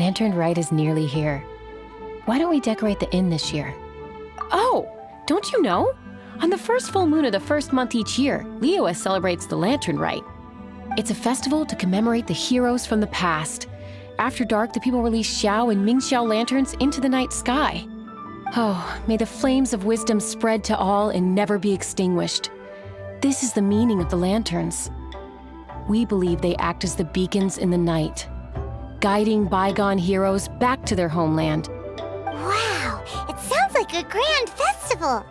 Lantern Rite is nearly here. Why don't we decorate the inn this year? Oh, don't you know? On the first full moon of the first month each year, Liyue celebrates the Lantern Rite. It's a festival to commemorate the heroes from the past. After dark, the people release Xiao and Mingxiao lanterns into the night sky. Oh, may the flames of wisdom spread to all and never be extinguished. This is the meaning of the lanterns. We believe they act as the beacons in the night, guiding bygone heroes back to their homeland. Wow, it sounds like a grand festival.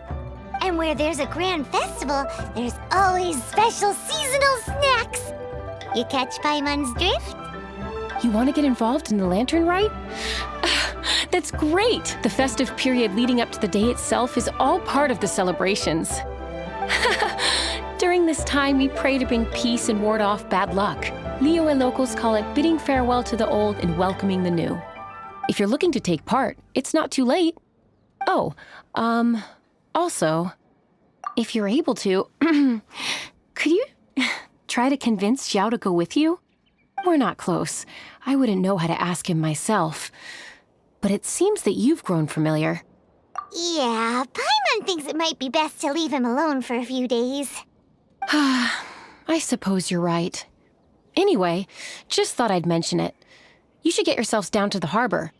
And where there's a grand festival, there's always special seasonal snacks. You catch Paimon's drift? You want to get involved in the Lantern Rite? That's great! The festive period leading up to the day itself is all part of the celebrations. During this time, we pray to bring peace and ward off bad luck. Liyue locals call it bidding farewell to the old and welcoming the new. If you're looking to take part, it's not too late. Oh, also, if you're able to, could you try to convince Xiao to go with you? We're not close. I wouldn't know how to ask him myself. But it seems that you've grown familiar. Yeah, Paimon thinks it might be best to leave him alone for a few days. I suppose you're right. Anyway, just thought I'd mention it. You should get yourselves down to the harbor.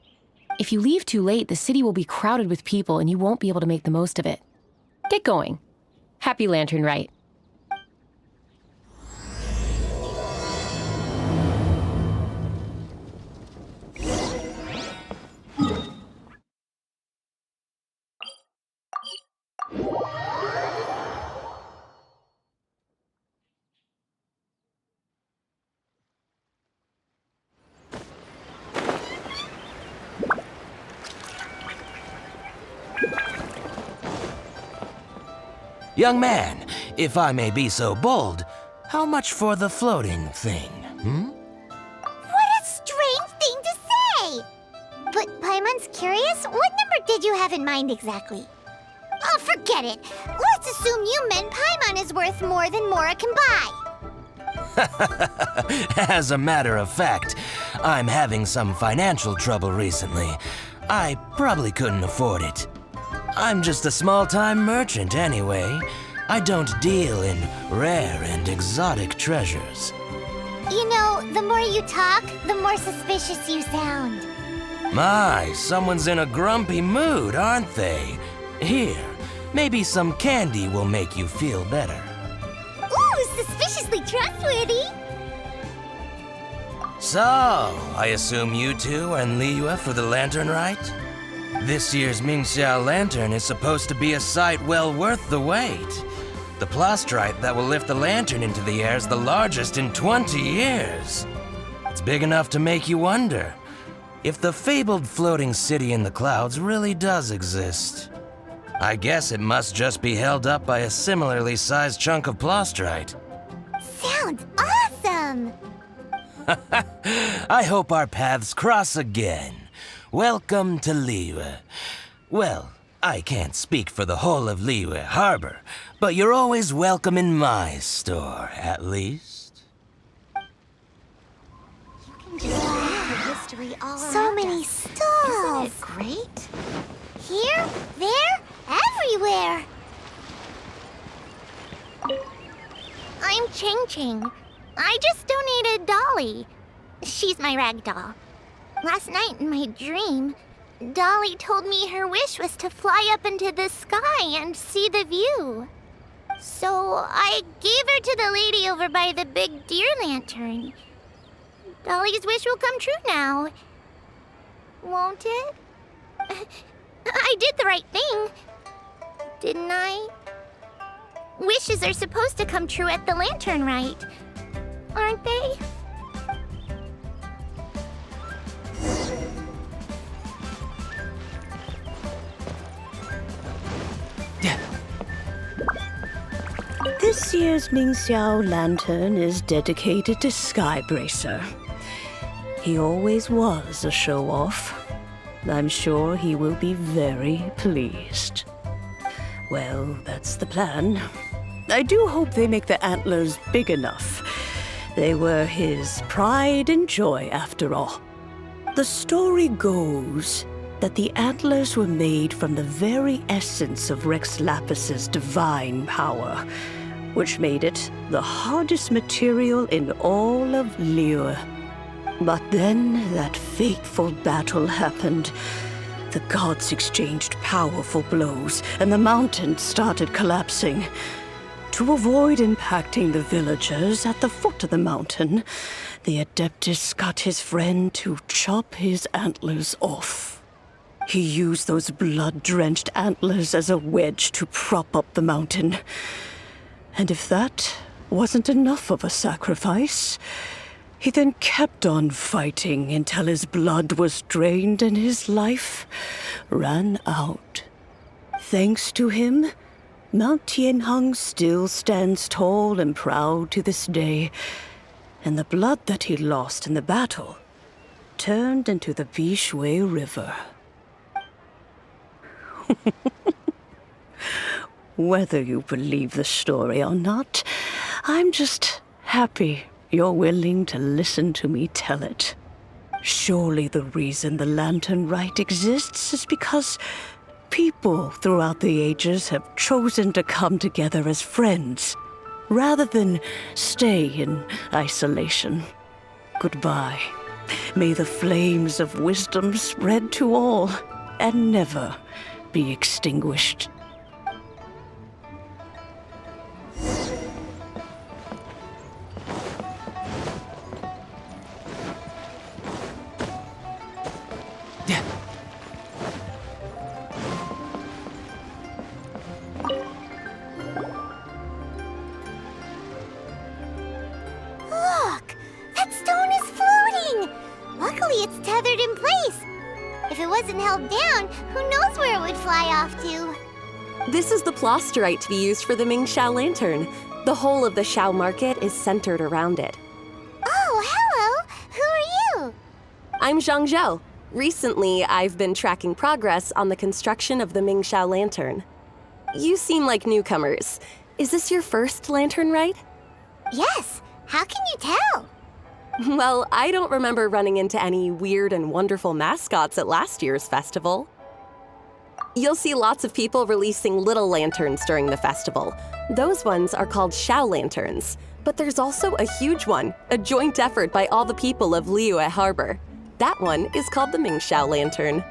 If you leave too late, the city will be crowded with people and you won't be able to make the most of it. Get going. Happy Lantern Rite. Young man, if I may be so bold, how much for the floating thing, What a strange thing to say! But Paimon's curious, what number did you have in mind exactly? Oh, forget it. Let's assume you meant Paimon is worth more than Mora can buy. As a matter of fact, I'm having some financial trouble recently. I probably couldn't afford it. I'm just a small-time merchant anyway. I don't deal in rare and exotic treasures. You know, the more you talk, the more suspicious you sound. My, someone's in a grumpy mood, aren't they? Here, maybe some candy will make you feel better. Ooh, suspiciously trustworthy! So, I assume you two are in Liyue for the Lantern Rite? This year's Mingxiao lantern is supposed to be a sight well worth the wait. The plastrite that will lift the lantern into the air is the largest in 20 years. It's big enough to make you wonder if the fabled floating city in the clouds really does exist. I guess it must just be held up by a similarly sized chunk of plastrite. Sounds awesome! I hope our paths cross again. Welcome to Liyue. Well, I can't speak for the whole of Liyue Harbor, but you're always welcome in my store, at least. You can just read the history all so many stalls. Isn't it great? Here, there, everywhere. I'm Ching Ching. I just donated Dolly. She's my rag doll. Last night in my dream, Dolly told me her wish was to fly up into the sky and see the view. So I gave her to the lady over by the big deer lantern. Dolly's wish will come true now. Won't it? I did the right thing, didn't I? Wishes are supposed to come true at the Lantern Rite, aren't they? This year's Mingxiao lantern is dedicated to Skybracer. He always was a show-off. I'm sure he will be very pleased. Well, that's the plan. I do hope they make the antlers big enough. They were his pride and joy, after all. The story goes that the antlers were made from the very essence of Rex Lapis's divine power, which made it the hardest material in all of Liyue. But then that fateful battle happened. The gods exchanged powerful blows, and the mountain started collapsing. To avoid impacting the villagers at the foot of the mountain, the Adeptus got his friend to chop his antlers off. He used those blood-drenched antlers as a wedge to prop up the mountain. And if that wasn't enough of a sacrifice, he then kept on fighting until his blood was drained and his life ran out. Thanks to him, Mount Tianheng still stands tall and proud to this day, and the blood that he lost in the battle turned into the Bishui River. Whether you believe the story or not, I'm just happy you're willing to listen to me tell it. Surely the reason the Lantern Rite exists is because people throughout the ages have chosen to come together as friends, rather than stay in isolation. Goodbye. May the flames of wisdom spread to all and never be extinguished. Look! That stone is floating! Luckily it's tethered in place. If it wasn't held down, who knows where it would fly off to? This is the plasterite to be used for the Xiao lantern. The whole of the Xiao market is centered around it. Oh, hello! Who are you? I'm Zhang. Recently, I've been tracking progress on the construction of the Xiao lantern. You seem like newcomers. Is this your first lantern rite? Yes. How can you tell? Well, I don't remember running into any weird and wonderful mascots at last year's festival. You'll see lots of people releasing little lanterns during the festival. Those ones are called Xiao lanterns. But there's also a huge one, a joint effort by all the people of Liyue Harbor. That one is called the Xiao lantern.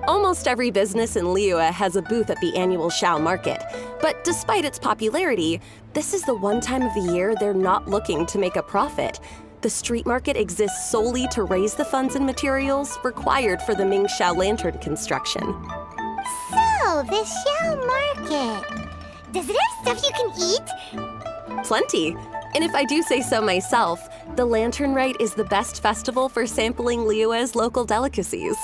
Almost every business in Liyue has a booth at the annual Xiao market. But despite its popularity, this is the one time of the year they're not looking to make a profit. The street market exists solely to raise the funds and materials required for the Xiao lantern construction. So, the Xiao market. Does it have stuff you can eat? Plenty. And if I do say so myself, the Lantern Rite is the best festival for sampling Liyue's local delicacies.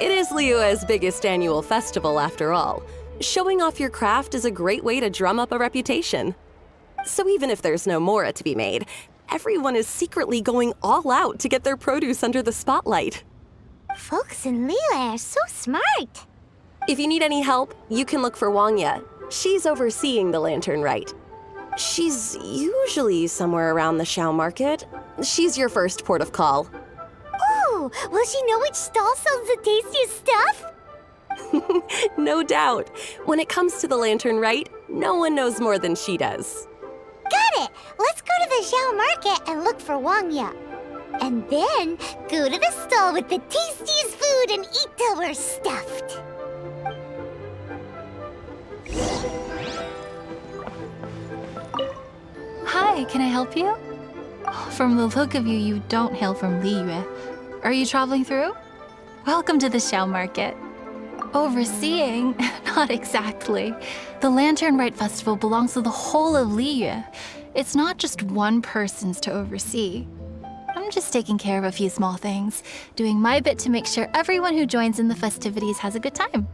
It is Liyue's biggest annual festival, after all. Showing off your craft is a great way to drum up a reputation. So even if there's no mora to be made, everyone is secretly going all out to get their produce under the spotlight. Folks in Liyue are so smart. If you need any help, you can look for Wangya. She's overseeing the Lantern Rite. She's usually somewhere around the Xiao market. She's your first port of call. Oh, will she know which stall sells the tastiest stuff? No doubt. When it comes to the Lantern Rite, no one knows more than she does. Got it! Let's go to the Xiao market and look for Wangya. And then go to the stall with the tastiest food and eat till we're stuffed. Hi, can I help you? From the look of you, you don't hail from Liyue. Are you traveling through? Welcome to the Xiao market. Overseeing? Not exactly. The Lantern Rite Festival belongs to the whole of Liyue. It's not just one person's to oversee. I'm just taking care of a few small things, doing my bit to make sure everyone who joins in the festivities has a good time.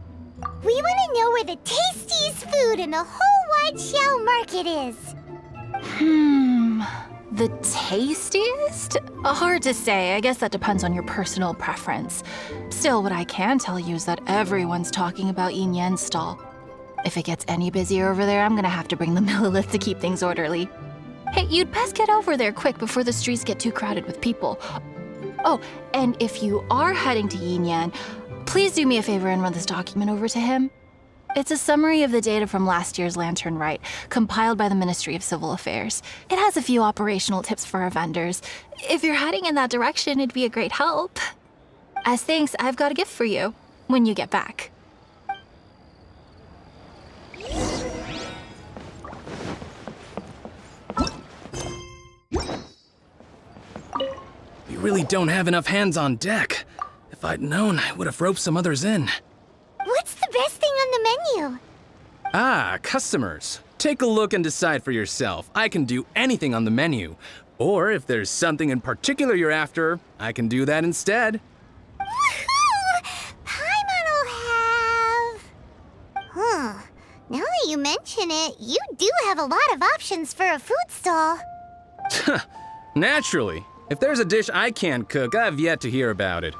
We want to know where the tastiest food in the whole wide Xiao market is. The tastiest? Hard to say. I guess that depends on your personal preference. Still, what I can tell you is that everyone's talking about Yin Yan's stall. If it gets any busier over there, I'm gonna have to bring the millilith to keep things orderly. Hey, you'd best get over there quick before the streets get too crowded with people. Oh, and if you are heading to Yinyan, please do me a favor and run this document over to him. It's a summary of the data from last year's Lantern Rite, compiled by the Ministry of Civil Affairs. It has a few operational tips for our vendors. If you're heading in that direction, it'd be a great help. As thanks, I've got a gift for you when you get back. You really don't have enough hands on deck. If I'd known, I would have roped some others in. What's the best thing on the menu? Ah, customers. Take a look and decide for yourself. I can do anything on the menu. Or if there's something in particular you're after, I can do that instead. Woohoo! Paimon will have... Now that you mention it, you do have a lot of options for a food stall. Naturally. If there's a dish I can't cook, I've yet to hear about it.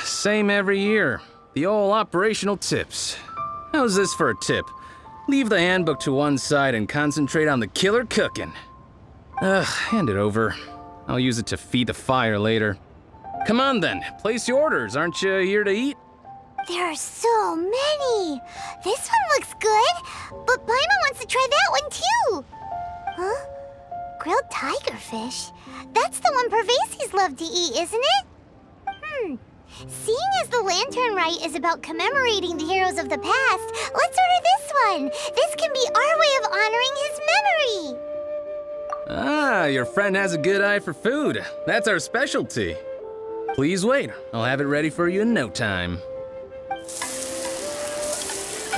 Same every year. The old operational tips. How's this for a tip? Leave the handbook to one side and concentrate on the killer cooking. Hand it over. I'll use it to feed the fire later. Come on then, place your orders. Aren't you here to eat? There are so many. This one looks good, but Paimon wants to try that one too. Huh? Grilled tigerfish. That's the one Pervases love to eat, isn't it? Seeing as the Lantern Rite is about commemorating the heroes of the past, let's order this one. This can be our way of honoring his memory. Ah, your friend has a good eye for food. That's our specialty. Please wait. I'll have it ready for you in no time.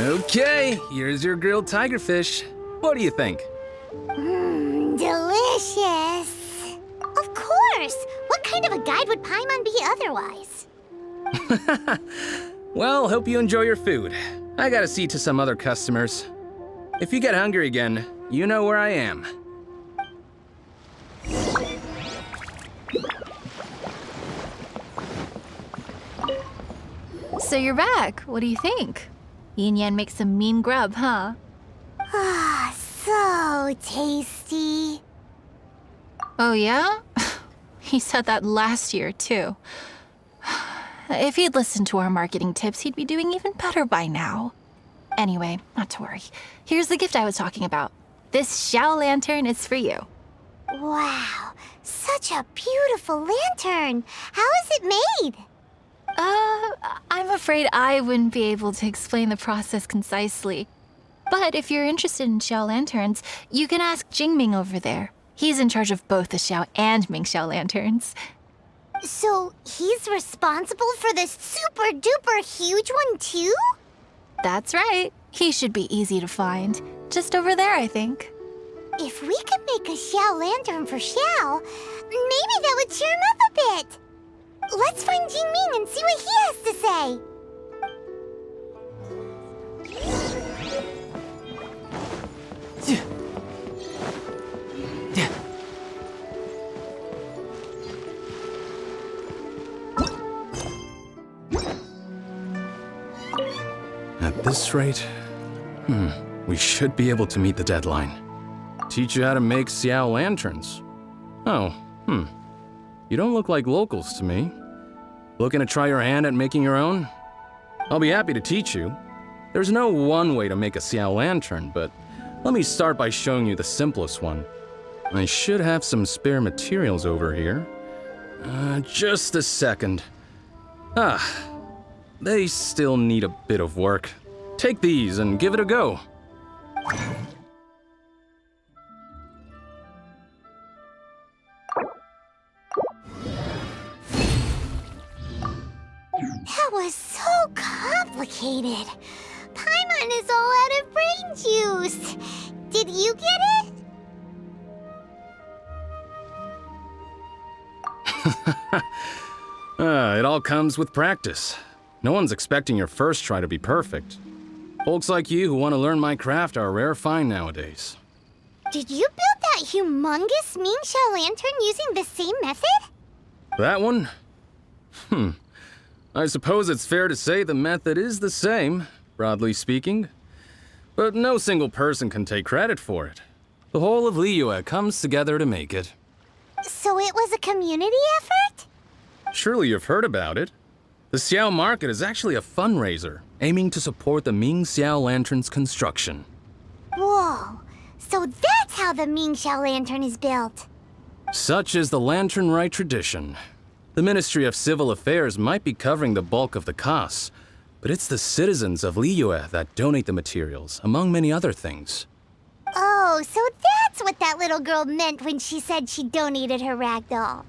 Okay, here's your grilled tigerfish. What do you think? Delicious. Of course. What kind of a guide would Paimon be otherwise? Well, hope you enjoy your food. I gotta see to some other customers. If you get hungry again, you know where I am. So you're back. What do you think? Yinyan makes some mean grub, huh? Ah, so tasty. Oh, yeah? He said that last year, too. If he'd listened to our marketing tips, he'd be doing even better by now. Anyway, not to worry. Here's the gift I was talking about. This Xiao lantern is for you. Wow, such a beautiful lantern. How is it made? I'm afraid I wouldn't be able to explain the process concisely. But if you're interested in Xiao lanterns, you can ask Jingming over there. He's in charge of both the Xiao and Mingxiao lanterns. So he's responsible for this super duper huge one too? That's right. He should be easy to find. Just over there, I think. If we could make a Xiao lantern for Xiao, maybe that would cheer him up a bit. Let's find Jingming and see what he has to say. At this rate, we should be able to meet the deadline. Teach you how to make Xiao lanterns. Oh, You don't look like locals to me. Looking to try your hand at making your own? I'll be happy to teach you. There's no one way to make a Xiao lantern, but let me start by showing you the simplest one. I should have some spare materials over here. Just a second. They still need a bit of work. Take these and give it a go. That was so complicated. Paimon is all out of brain juice. Did you get it? It all comes with practice. No one's expecting your first try to be perfect. Folks like you who want to learn my craft are a rare find nowadays. Did you build that humongous Mingxiao lantern using the same method? That one? I suppose it's fair to say the method is the same, broadly speaking. But no single person can take credit for it. The whole of Liyue comes together to make it. So it was a community effort? Surely you've heard about it. The Xiao Market is actually a fundraiser aiming to support the Ming Xiao Lantern's construction. Whoa, so that's how the Ming Xiao Lantern is built. Such is the Lantern Rite tradition. The Ministry of Civil Affairs might be covering the bulk of the costs, but it's the citizens of Liyue that donate the materials, among many other things. Oh, so that's what that little girl meant when she said she donated her ragdoll.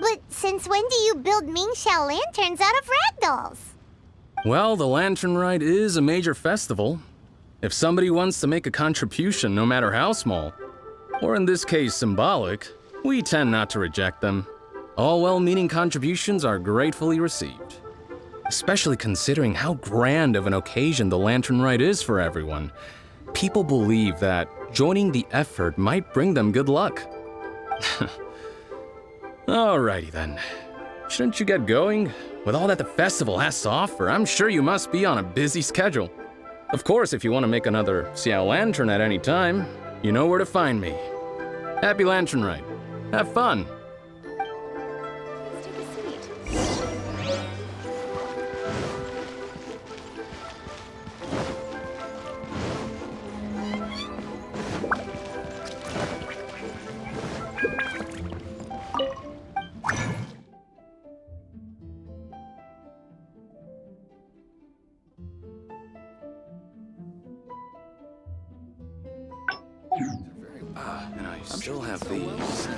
But since when do you build Ming Xiao lanterns out of ragdolls? Well, the Lantern Rite is a major festival. If somebody wants to make a contribution, no matter how small, or in this case symbolic, we tend not to reject them. All well-meaning contributions are gratefully received, especially considering how grand of an occasion the Lantern Rite is for everyone. People believe that joining the effort might bring them good luck. Alrighty then. Shouldn't you get going? With all that the festival has to offer, I'm sure you must be on a busy schedule. Of course, if you want to make another Xiao Lantern at any time, you know where to find me. Happy Lantern Rite. Have fun. And I still have these.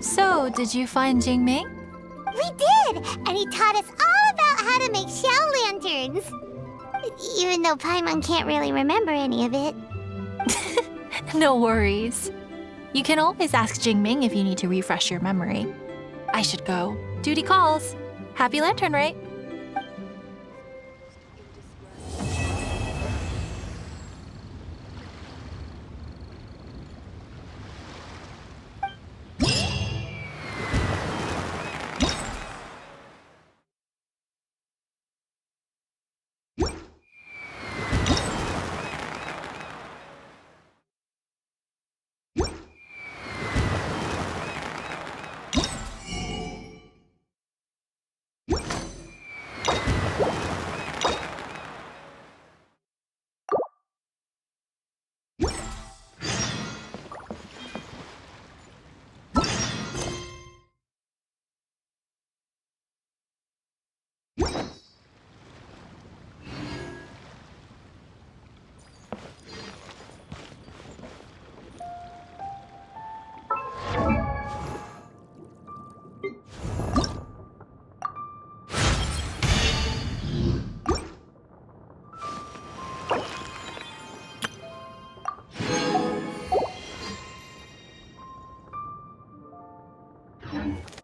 So, did you find Jingming? We did! And he taught us all about how to make Xiao lanterns. Even though Paimon can't really remember any of it. No worries. You can always ask Jingming if you need to refresh your memory. I should go. Duty calls. Happy Lantern Rite.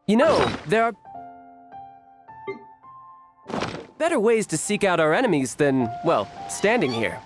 You know, there are better ways to seek out our enemies than, well, standing here.